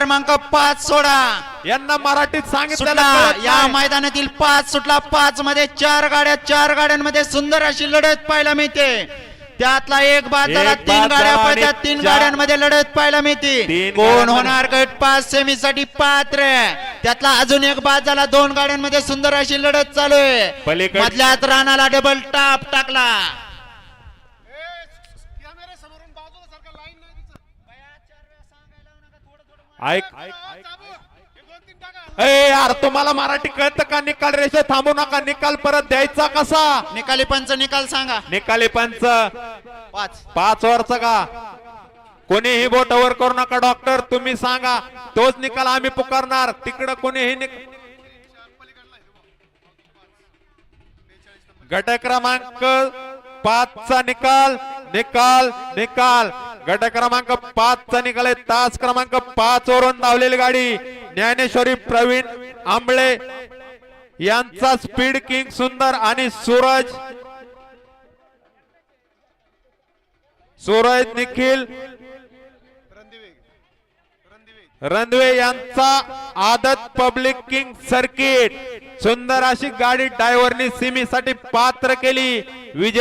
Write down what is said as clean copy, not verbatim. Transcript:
क्रमांक 5 सोडा यांना मराठीत सांगितलं सुटला या मैदानातील 5 सुटला 5 मध्ये 4 गाड्यांमध्ये सुंदर अशी लढत पाहायला मिळते। त्यातला एक बाद झाला, 3 गाड्या पळतात, 3 गाड्यांमध्ये लढत पाहायला मिळते। कोण होणार गट 5 सेमी साठी पात्र? त्यातला अजून एक बाद झाला, 2 गाड्यांमध्ये सुंदर अशी लढत चालू आहे। मधल्यात राणाला डबल टाप टाकला। ऐक यार, तुम्हाला मराठी कळतं का? निकाल रेषे थांबू नका, निकाल परत द्यायचा कसा? निकाली पंच निकाल सांगा। निकाली पंच 5 वरचा का? कोणीही बोट वर करू नका डॉक्टर, तुम्ही सांगा तोच निकाल आम्ही पुकारणार। तिकडं कोणीही गट क्रमांक 5 चा निकाल निकाल निकाल गट क्रमांक 5 चा निकाल आहे। तास क्रमांक 5 वरून धावलेली गाडी ज्ञानेश्वरी प्रवीण आंबळे यांचा स्पीड किंग सुंदर आणि सूरज निखिल रणदिवे यांचा आदत पब्लिक किंग सर्किट। सुंदर अशी गाडी ड्रायव्हरनी सिमीसाठी पात्र केली। विजय